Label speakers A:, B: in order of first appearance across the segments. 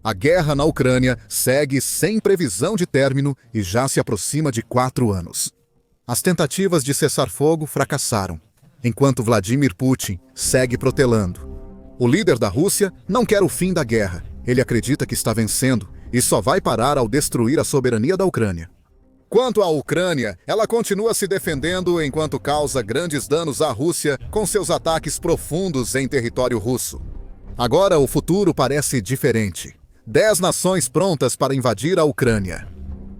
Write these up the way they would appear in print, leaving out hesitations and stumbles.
A: A guerra na Ucrânia segue sem previsão de término e já se aproxima de 4 anos. As tentativas de cessar fogo fracassaram, enquanto Vladimir Putin segue protelando. O líder da Rússia não quer o fim da guerra. Ele acredita que está vencendo e só vai parar ao destruir a soberania da Ucrânia. Quanto à Ucrânia, ela continua se defendendo enquanto causa grandes danos à Rússia com seus ataques profundos em território russo. Agora o futuro parece diferente. 10 nações prontas para invadir a Ucrânia.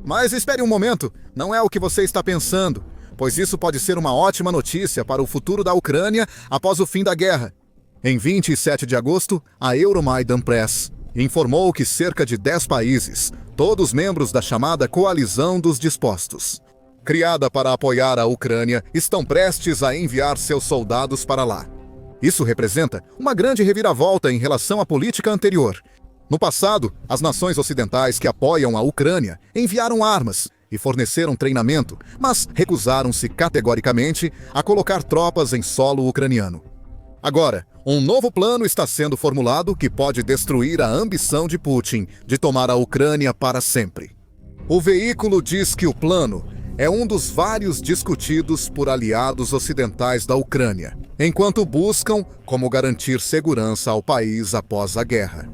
A: Mas espere um momento, não é o que você está pensando, pois isso pode ser uma ótima notícia para o futuro da Ucrânia após o fim da guerra. Em 27 de agosto, a Euromaidan Press informou que cerca de 10 países, todos membros da chamada Coalizão dos Dispostos, criada para apoiar a Ucrânia, estão prestes a enviar seus soldados para lá. Isso representa uma grande reviravolta em relação à política anterior. No passado, as nações ocidentais que apoiam a Ucrânia enviaram armas e forneceram treinamento, mas recusaram-se categoricamente a colocar tropas em solo ucraniano. Agora, um novo plano está sendo formulado que pode destruir a ambição de Putin de tomar a Ucrânia para sempre. O veículo diz que o plano é um dos vários discutidos por aliados ocidentais da Ucrânia, enquanto buscam como garantir segurança ao país após a guerra.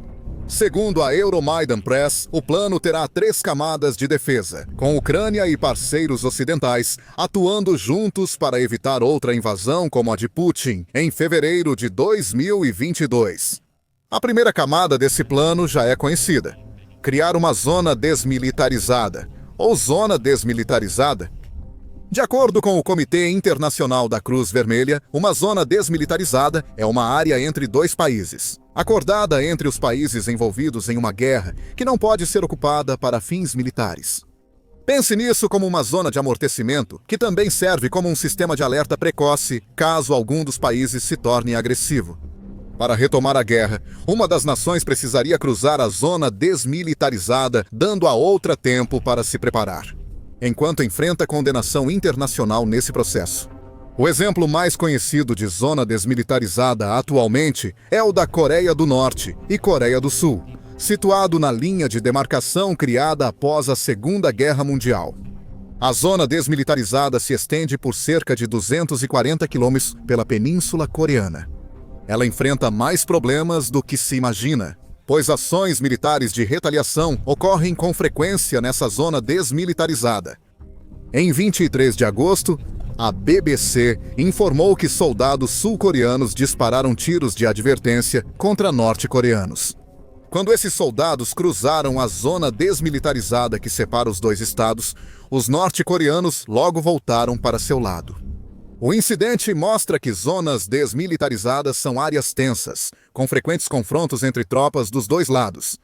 A: Segundo a Euromaidan Press, o plano terá 3 camadas de defesa, com Ucrânia e parceiros ocidentais atuando juntos para evitar outra invasão como a de Putin em fevereiro de 2022. A primeira camada desse plano já é conhecida: criar uma zona desmilitarizada, ou zona desmilitarizada. De acordo com o Comitê Internacional da Cruz Vermelha, uma zona desmilitarizada é uma área entre 2 países, acordada entre os países envolvidos em uma guerra que não pode ser ocupada para fins militares. Pense nisso como uma zona de amortecimento, que também serve como um sistema de alerta precoce caso algum dos países se torne agressivo. Para retomar a guerra, uma das nações precisaria cruzar a zona desmilitarizada, dando a outra tempo para se preparar, enquanto enfrenta condenação internacional nesse processo. O exemplo mais conhecido de zona desmilitarizada atualmente é o da Coreia do Norte e Coreia do Sul, situado na linha de demarcação criada após a Segunda Guerra Mundial. A zona desmilitarizada se estende por cerca de 240 quilômetros pela Península Coreana. Ela enfrenta mais problemas do que se imagina, pois ações militares de retaliação ocorrem com frequência nessa zona desmilitarizada. Em 23 de agosto, a BBC informou que soldados sul-coreanos dispararam tiros de advertência contra norte-coreanos. Quando esses soldados cruzaram a zona desmilitarizada que separa os 2 estados, os norte-coreanos logo voltaram para seu lado. O incidente mostra que zonas desmilitarizadas são áreas tensas, com frequentes confrontos entre tropas dos 2 lados.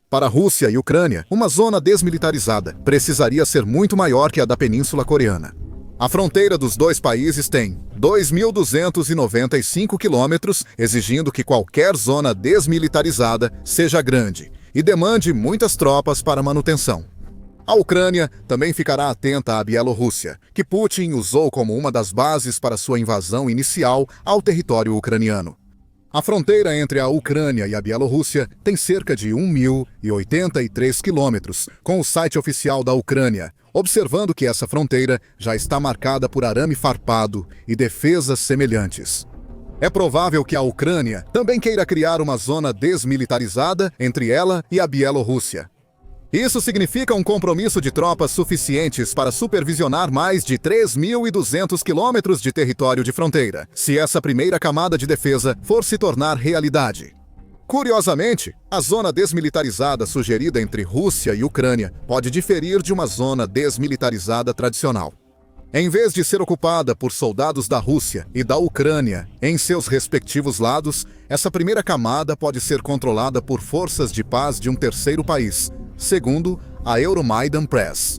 A: Para a Rússia e Ucrânia, uma zona desmilitarizada precisaria ser muito maior que a da Península Coreana. A fronteira dos 2 países tem 2.295 quilômetros, exigindo que qualquer zona desmilitarizada seja grande e demande muitas tropas para manutenção. A Ucrânia também ficará atenta à Bielorrússia, que Putin usou como uma das bases para sua invasão inicial ao território ucraniano. A fronteira entre a Ucrânia e a Bielorrússia tem cerca de 1.083 quilômetros, com o site oficial da Ucrânia, observando que essa fronteira já está marcada por arame farpado e defesas semelhantes. É provável que a Ucrânia também queira criar uma zona desmilitarizada entre ela e a Bielorrússia. Isso significa um compromisso de tropas suficientes para supervisionar mais de 3.200 quilômetros de território de fronteira, se essa primeira camada de defesa for se tornar realidade. Curiosamente, a zona desmilitarizada sugerida entre Rússia e Ucrânia pode diferir de uma zona desmilitarizada tradicional. Em vez de ser ocupada por soldados da Rússia e da Ucrânia em seus respectivos lados, essa primeira camada pode ser controlada por forças de paz de um terceiro país, segundo a Euromaidan Press.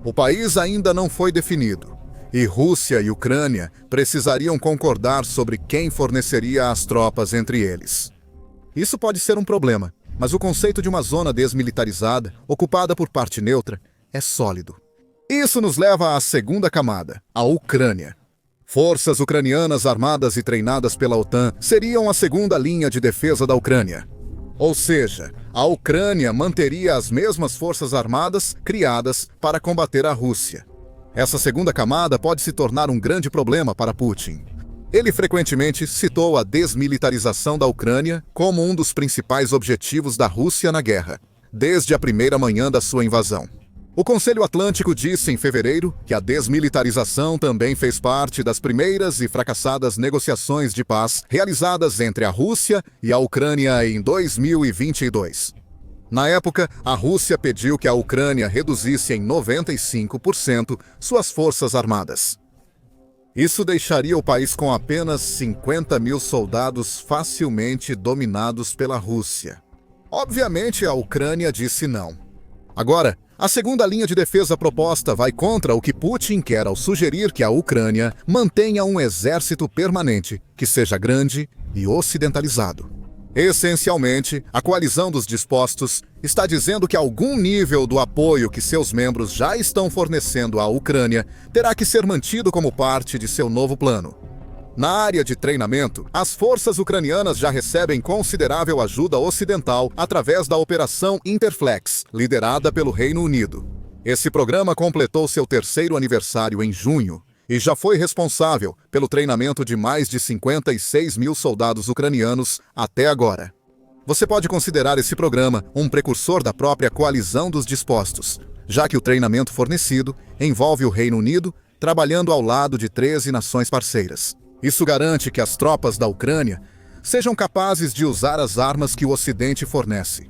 A: O país ainda não foi definido, e Rússia e Ucrânia precisariam concordar sobre quem forneceria as tropas entre eles. Isso pode ser um problema, mas o conceito de uma zona desmilitarizada, ocupada por parte neutra, é sólido. Isso nos leva à segunda camada, a Ucrânia. Forças ucranianas armadas e treinadas pela OTAN seriam a segunda linha de defesa da Ucrânia. Ou seja, a Ucrânia manteria as mesmas forças armadas criadas para combater a Rússia. Essa segunda camada pode se tornar um grande problema para Putin. Ele frequentemente citou a desmilitarização da Ucrânia como um dos principais objetivos da Rússia na guerra, desde a primeira manhã da sua invasão. O Conselho Atlântico disse em fevereiro que a desmilitarização também fez parte das primeiras e fracassadas negociações de paz realizadas entre a Rússia e a Ucrânia em 2022. Na época, a Rússia pediu que a Ucrânia reduzisse em 95% suas forças armadas. Isso deixaria o país com apenas 50 mil soldados facilmente dominados pela Rússia. Obviamente, a Ucrânia disse não. Agora, a segunda linha de defesa proposta vai contra o que Putin quer ao sugerir que a Ucrânia mantenha um exército permanente, que seja grande e ocidentalizado. Essencialmente, a coalizão dos dispostos está dizendo que algum nível do apoio que seus membros já estão fornecendo à Ucrânia terá que ser mantido como parte de seu novo plano. Na área de treinamento, as forças ucranianas já recebem considerável ajuda ocidental através da Operação Interflex, liderada pelo Reino Unido. Esse programa completou seu terceiro aniversário em junho e já foi responsável pelo treinamento de mais de 56 mil soldados ucranianos até agora. Você pode considerar esse programa um precursor da própria coalizão dos dispostos, já que o treinamento fornecido envolve o Reino Unido trabalhando ao lado de 13 nações parceiras. Isso garante que as tropas da Ucrânia sejam capazes de usar as armas que o Ocidente fornece.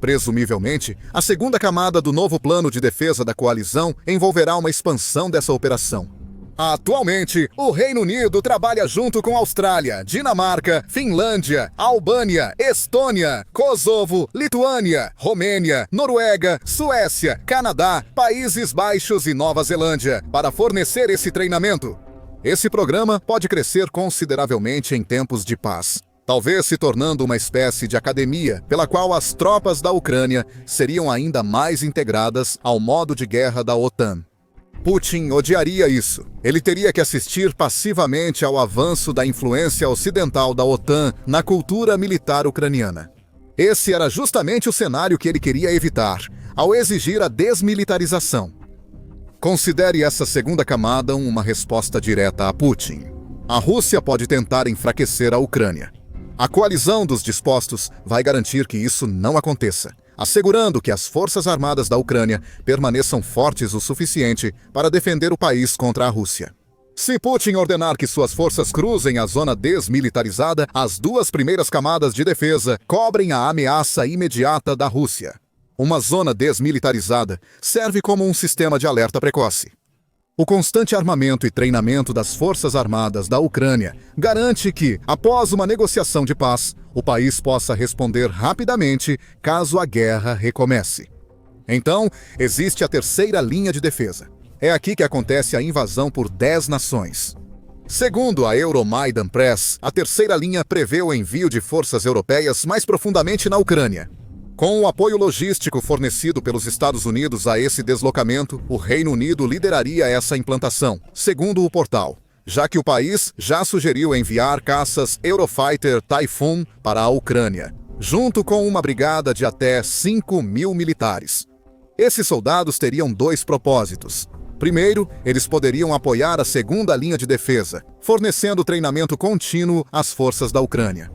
A: Presumivelmente, a segunda camada do novo plano de defesa da coalizão envolverá uma expansão dessa operação. Atualmente, o Reino Unido trabalha junto com Austrália, Dinamarca, Finlândia, Albânia, Estônia, Kosovo, Lituânia, Romênia, Noruega, Suécia, Canadá, Países Baixos e Nova Zelândia para fornecer esse treinamento. Esse programa pode crescer consideravelmente em tempos de paz, talvez se tornando uma espécie de academia pela qual as tropas da Ucrânia seriam ainda mais integradas ao modo de guerra da OTAN. Putin odiaria isso. Ele teria que assistir passivamente ao avanço da influência ocidental da OTAN na cultura militar ucraniana. Esse era justamente o cenário que ele queria evitar, ao exigir a desmilitarização. Considere essa segunda camada uma resposta direta a Putin. A Rússia pode tentar enfraquecer a Ucrânia. A coalizão dos dispostos vai garantir que isso não aconteça, assegurando que as forças armadas da Ucrânia permaneçam fortes o suficiente para defender o país contra a Rússia. Se Putin ordenar que suas forças cruzem a zona desmilitarizada, as duas primeiras camadas de defesa cobrem a ameaça imediata da Rússia. Uma zona desmilitarizada serve como um sistema de alerta precoce. O constante armamento e treinamento das forças armadas da Ucrânia garante que, após uma negociação de paz, o país possa responder rapidamente caso a guerra recomece. Então, existe a terceira linha de defesa. É aqui que acontece a invasão por 10 nações. Segundo a Euromaidan Press, a terceira linha prevê o envio de forças europeias mais profundamente na Ucrânia. Com o apoio logístico fornecido pelos Estados Unidos a esse deslocamento, o Reino Unido lideraria essa implantação, segundo o portal, já que o país já sugeriu enviar caças Eurofighter Typhoon para a Ucrânia, junto com uma brigada de até 5 mil militares. Esses soldados teriam 2 propósitos. Primeiro, eles poderiam apoiar a segunda linha de defesa, fornecendo treinamento contínuo às forças da Ucrânia.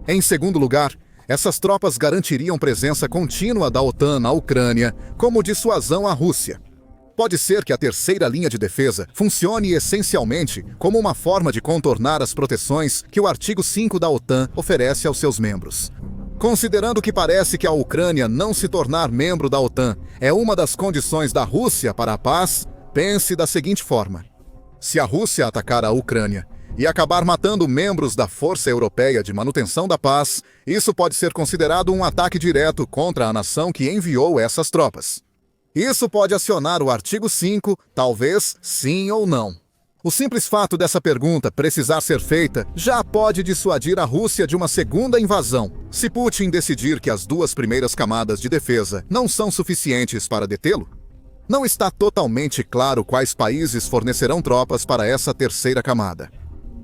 A: Em segundo lugar, essas tropas garantiriam presença contínua da OTAN na Ucrânia como dissuasão à Rússia. Pode ser que a terceira linha de defesa funcione essencialmente como uma forma de contornar as proteções que o artigo 5 da OTAN oferece aos seus membros. Considerando que parece que a Ucrânia não se tornar membro da OTAN é uma das condições da Rússia para a paz, pense da seguinte forma: se a Rússia atacar a Ucrânia e acabar matando membros da Força Europeia de Manutenção da Paz, isso pode ser considerado um ataque direto contra a nação que enviou essas tropas. Isso pode acionar o artigo 5, talvez sim ou não. O simples fato dessa pergunta precisar ser feita já pode dissuadir a Rússia de uma segunda invasão, se Putin decidir que as 2 primeiras camadas de defesa não são suficientes para detê-lo. Não está totalmente claro quais países fornecerão tropas para essa terceira camada.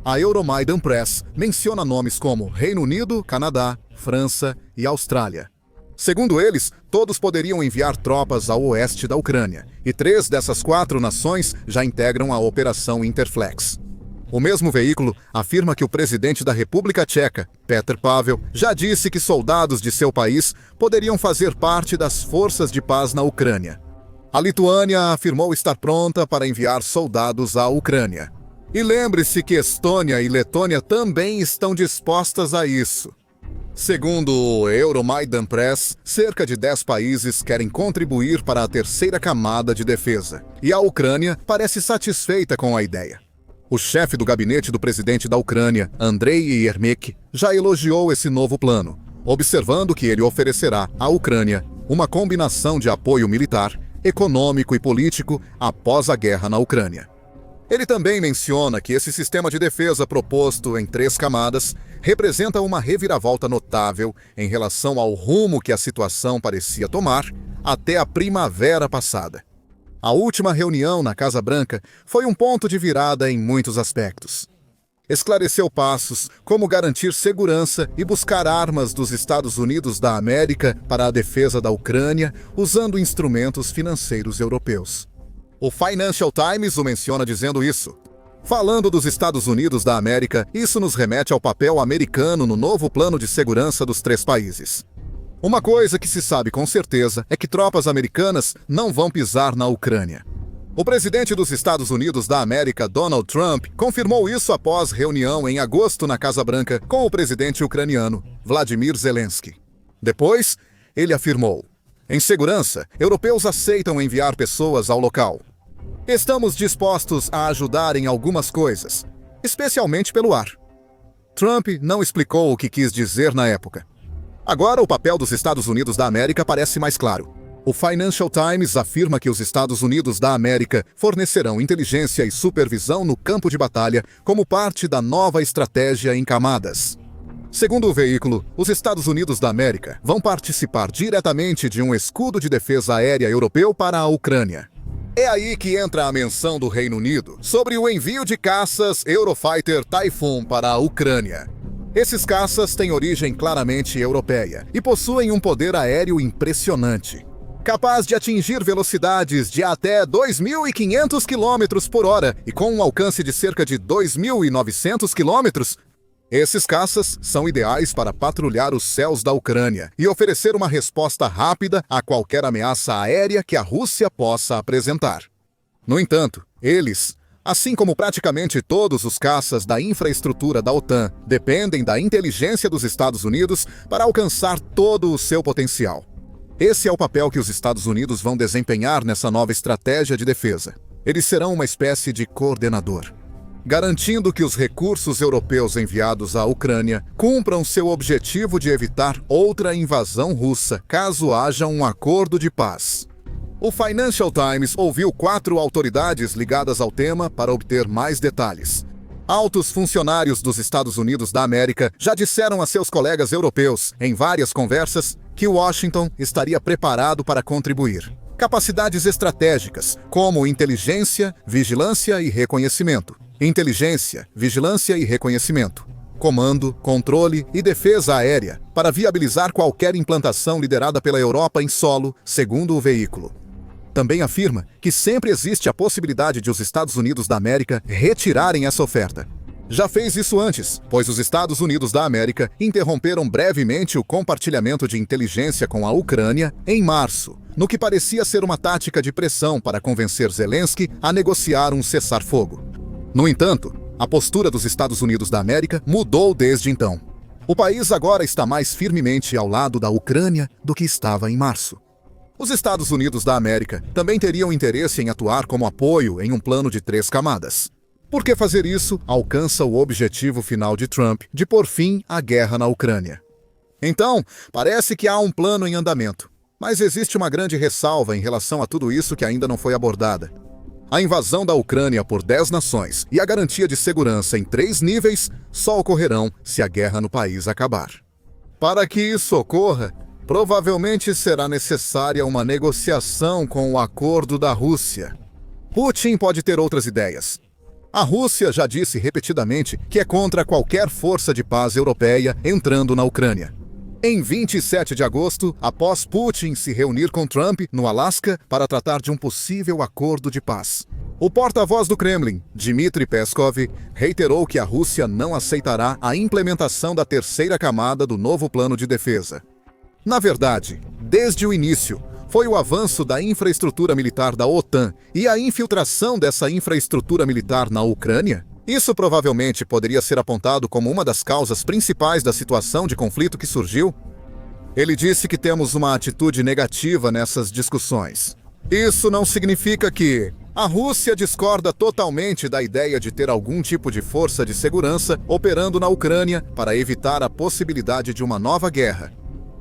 A: A Euromaidan Press menciona nomes como Reino Unido, Canadá, França e Austrália. Segundo eles, todos poderiam enviar tropas ao oeste da Ucrânia, e 3 dessas 4 nações já integram a Operação Interflex. O mesmo veículo afirma que o presidente da República Tcheca, Petr Pavel, já disse que soldados de seu país poderiam fazer parte das forças de paz na Ucrânia. A Lituânia afirmou estar pronta para enviar soldados à Ucrânia. E lembre-se que Estônia e Letônia também estão dispostas a isso. Segundo o Euromaidan Press, cerca de 10 países querem contribuir para a terceira camada de defesa, e a Ucrânia parece satisfeita com a ideia. O chefe do gabinete do presidente da Ucrânia, Andrei Yermak, já elogiou esse novo plano, observando que ele oferecerá à Ucrânia uma combinação de apoio militar, econômico e político após a guerra na Ucrânia. Ele também menciona que esse sistema de defesa proposto em 3 camadas representa uma reviravolta notável em relação ao rumo que a situação parecia tomar até a primavera passada. A última reunião na Casa Branca foi um ponto de virada em muitos aspectos. Esclareceu passos como garantir segurança e buscar armas dos Estados Unidos da América para a defesa da Ucrânia usando instrumentos financeiros europeus. O Financial Times o menciona dizendo isso. Falando dos Estados Unidos da América, isso nos remete ao papel americano no novo plano de segurança dos 3 países. Uma coisa que se sabe com certeza é que tropas americanas não vão pisar na Ucrânia. O presidente dos Estados Unidos da América, Donald Trump, confirmou isso após reunião em agosto na Casa Branca com o presidente ucraniano, Vladimir Zelensky. Depois, ele afirmou: em segurança, europeus aceitam enviar pessoas ao local. Estamos dispostos a ajudar em algumas coisas, especialmente pelo ar. Trump não explicou o que quis dizer na época. Agora, o papel dos Estados Unidos da América parece mais claro. O Financial Times afirma que os Estados Unidos da América fornecerão inteligência e supervisão no campo de batalha como parte da nova estratégia em camadas. Segundo o veículo, os Estados Unidos da América vão participar diretamente de um escudo de defesa aérea europeu para a Ucrânia. É aí que entra a menção do Reino Unido sobre o envio de caças Eurofighter Typhoon para a Ucrânia. Esses caças têm origem claramente europeia e possuem um poder aéreo impressionante, capaz de atingir velocidades de até 2.500 km por hora e com um alcance de cerca de 2.900 km. Esses caças são ideais para patrulhar os céus da Ucrânia e oferecer uma resposta rápida a qualquer ameaça aérea que a Rússia possa apresentar. No entanto, eles, assim como praticamente todos os caças da infraestrutura da OTAN, dependem da inteligência dos Estados Unidos para alcançar todo o seu potencial. Esse é o papel que os Estados Unidos vão desempenhar nessa nova estratégia de defesa. Eles serão uma espécie de coordenador, garantindo que os recursos europeus enviados à Ucrânia cumpram seu objetivo de evitar outra invasão russa, caso haja um acordo de paz. O Financial Times ouviu 4 autoridades ligadas ao tema para obter mais detalhes. Altos funcionários dos Estados Unidos da América já disseram a seus colegas europeus, em várias conversas, que Washington estaria preparado para contribuir. Capacidades estratégicas, como inteligência, vigilância e reconhecimento. Inteligência, vigilância e reconhecimento. Comando, controle e defesa aérea, para viabilizar qualquer implantação liderada pela Europa em solo, segundo o veículo. Também afirma que sempre existe a possibilidade de os Estados Unidos da América retirarem essa oferta. Já fez isso antes, pois os Estados Unidos da América interromperam brevemente o compartilhamento de inteligência com a Ucrânia em março, no que parecia ser uma tática de pressão para convencer Zelensky a negociar um cessar-fogo. No entanto, a postura dos Estados Unidos da América mudou desde então. O país agora está mais firmemente ao lado da Ucrânia do que estava em março. Os Estados Unidos da América também teriam interesse em atuar como apoio em um plano de 3 camadas. Porque fazer isso alcança o objetivo final de Trump de pôr fim à guerra na Ucrânia. Então, parece que há um plano em andamento, mas existe uma grande ressalva em relação a tudo isso que ainda não foi abordada. A invasão da Ucrânia por 10 nações e a garantia de segurança em 3 níveis só ocorrerão se a guerra no país acabar. Para que isso ocorra, provavelmente será necessária uma negociação com o acordo da Rússia. Putin pode ter outras ideias. A Rússia já disse repetidamente que é contra qualquer força de paz europeia entrando na Ucrânia. Em 27 de agosto, após Putin se reunir com Trump no Alasca para tratar de um possível acordo de paz, o porta-voz do Kremlin, Dmitry Peskov, reiterou que a Rússia não aceitará a implementação da terceira camada do novo plano de defesa. Na verdade, desde o início, foi o avanço da infraestrutura militar da OTAN e a infiltração dessa infraestrutura militar na Ucrânia. Isso provavelmente poderia ser apontado como uma das causas principais da situação de conflito que surgiu. Ele disse que temos uma atitude negativa nessas discussões. Isso não significa que a Rússia discorda totalmente da ideia de ter algum tipo de força de segurança operando na Ucrânia para evitar a possibilidade de uma nova guerra.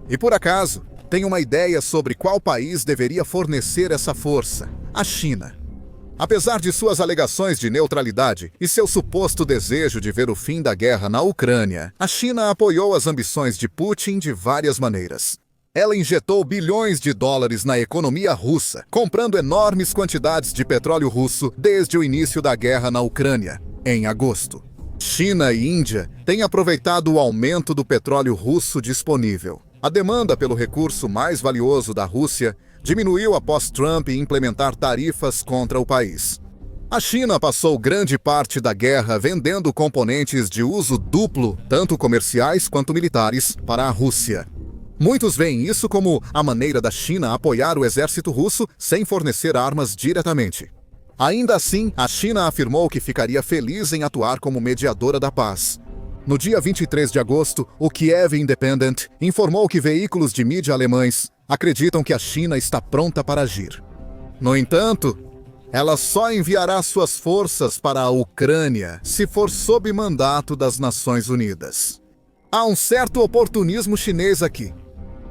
A: E por acaso, tem uma ideia sobre qual país deveria fornecer essa força: a China. Apesar de suas alegações de neutralidade e seu suposto desejo de ver o fim da guerra na Ucrânia, a China apoiou as ambições de Putin de várias maneiras. Ela injetou bilhões de dólares na economia russa, comprando enormes quantidades de petróleo russo desde o início da guerra na Ucrânia, em agosto. China e Índia têm aproveitado o aumento do petróleo russo disponível. A demanda pelo recurso mais valioso da Rússia diminuiu após Trump implementar tarifas contra o país. A China passou grande parte da guerra vendendo componentes de uso duplo, tanto comerciais quanto militares, para a Rússia. Muitos veem isso como a maneira da China apoiar o exército russo sem fornecer armas diretamente. Ainda assim, a China afirmou que ficaria feliz em atuar como mediadora da paz. No dia 23 de agosto, o Kiev Independent informou que veículos de mídia alemães acreditam que a China está pronta para agir. No entanto, ela só enviará suas forças para a Ucrânia se for sob mandato das Nações Unidas. Há um certo oportunismo chinês aqui.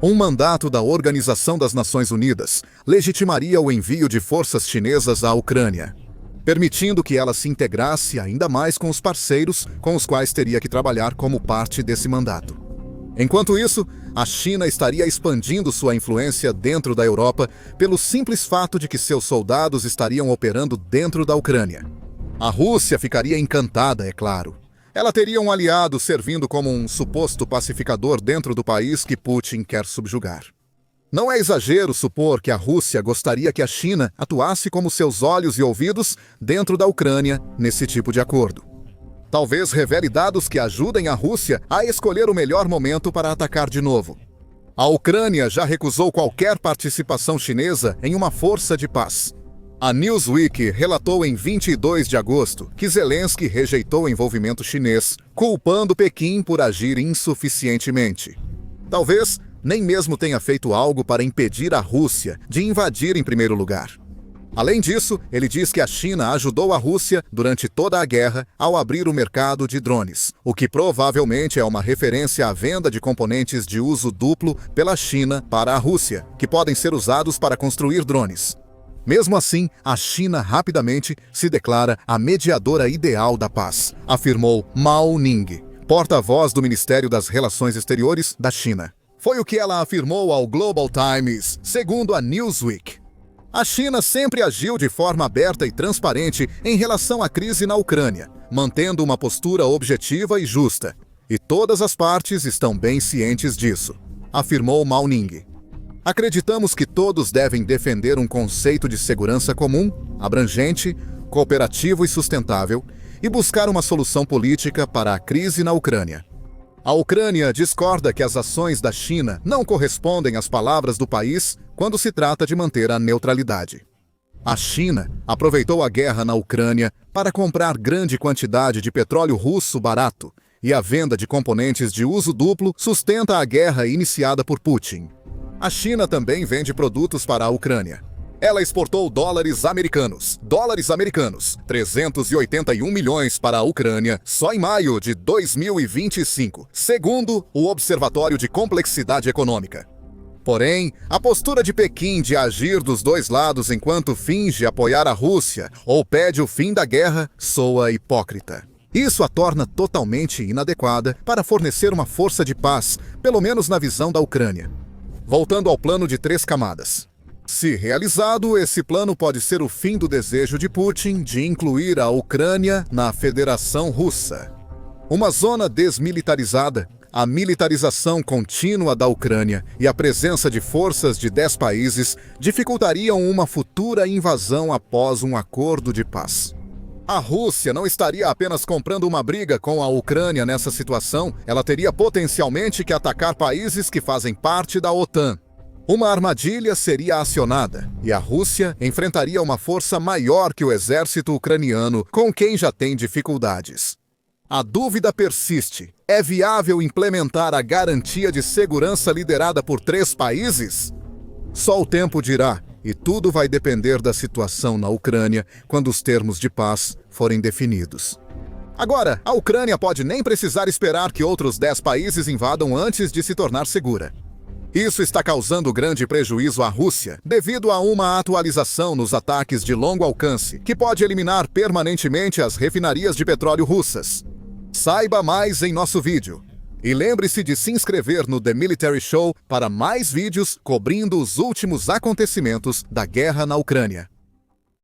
A: Um mandato da Organização das Nações Unidas legitimaria o envio de forças chinesas à Ucrânia, permitindo que ela se integrasse ainda mais com os parceiros com os quais teria que trabalhar como parte desse mandato. Enquanto isso, a China estaria expandindo sua influência dentro da Europa pelo simples fato de que seus soldados estariam operando dentro da Ucrânia. A Rússia ficaria encantada, é claro. Ela teria um aliado servindo como um suposto pacificador dentro do país que Putin quer subjugar. Não é exagero supor que a Rússia gostaria que a China atuasse como seus olhos e ouvidos dentro da Ucrânia nesse tipo de acordo. Talvez revele dados que ajudem a Rússia a escolher o melhor momento para atacar de novo. A Ucrânia já recusou qualquer participação chinesa em uma força de paz. A Newsweek relatou em 22 de agosto que Zelensky rejeitou o envolvimento chinês, culpando Pequim por agir insuficientemente. Talvez nem mesmo tenha feito algo para impedir a Rússia de invadir em primeiro lugar. Além disso, ele diz que a China ajudou a Rússia durante toda a guerra ao abrir o mercado de drones, o que provavelmente é uma referência à venda de componentes de uso duplo pela China para a Rússia, que podem ser usados para construir drones. Mesmo assim, a China rapidamente se declara a mediadora ideal da paz, afirmou Mao Ning, porta-voz do Ministério das Relações Exteriores da China. Foi o que ela afirmou ao Global Times, segundo a Newsweek. A China sempre agiu de forma aberta e transparente em relação à crise na Ucrânia, mantendo uma postura objetiva e justa. E todas as partes estão bem cientes disso, afirmou Mao Ning. Acreditamos que todos devem defender um conceito de segurança comum, abrangente, cooperativo e sustentável, e buscar uma solução política para a crise na Ucrânia. A Ucrânia discorda que as ações da China não correspondem às palavras do país quando se trata de manter a neutralidade. A China aproveitou a guerra na Ucrânia para comprar grande quantidade de petróleo russo barato, e a venda de componentes de uso duplo sustenta a guerra iniciada por Putin. A China também vende produtos para a Ucrânia. Ela exportou dólares americanos, 381 milhões para a Ucrânia só em maio de 2025, segundo o Observatório de Complexidade Econômica. Porém, a postura de Pequim de agir dos dois lados enquanto finge apoiar a Rússia ou pede o fim da guerra soa hipócrita. Isso a torna totalmente inadequada para fornecer uma força de paz, pelo menos na visão da Ucrânia. Voltando ao plano de 3 camadas. Se realizado, esse plano pode ser o fim do desejo de Putin de incluir a Ucrânia na Federação Russa. Uma zona desmilitarizada, a militarização contínua da Ucrânia e a presença de forças de 10 países dificultariam uma futura invasão após um acordo de paz. A Rússia não estaria apenas comprando uma briga com a Ucrânia nessa situação, ela teria potencialmente que atacar países que fazem parte da OTAN. Uma armadilha seria acionada e a Rússia enfrentaria uma força maior que o exército ucraniano, com quem já tem dificuldades. A dúvida persiste. É viável implementar a garantia de segurança liderada por 3 países? Só o tempo dirá, e tudo vai depender da situação na Ucrânia quando os termos de paz forem definidos. Agora, a Ucrânia pode nem precisar esperar que outros 10 países invadam antes de se tornar segura. Isso está causando grande prejuízo à Rússia, devido a uma atualização nos ataques de longo alcance, que pode eliminar permanentemente as refinarias de petróleo russas. Saiba mais em nosso vídeo. E lembre-se de se inscrever no The Military Show para mais vídeos cobrindo os últimos acontecimentos da guerra na Ucrânia.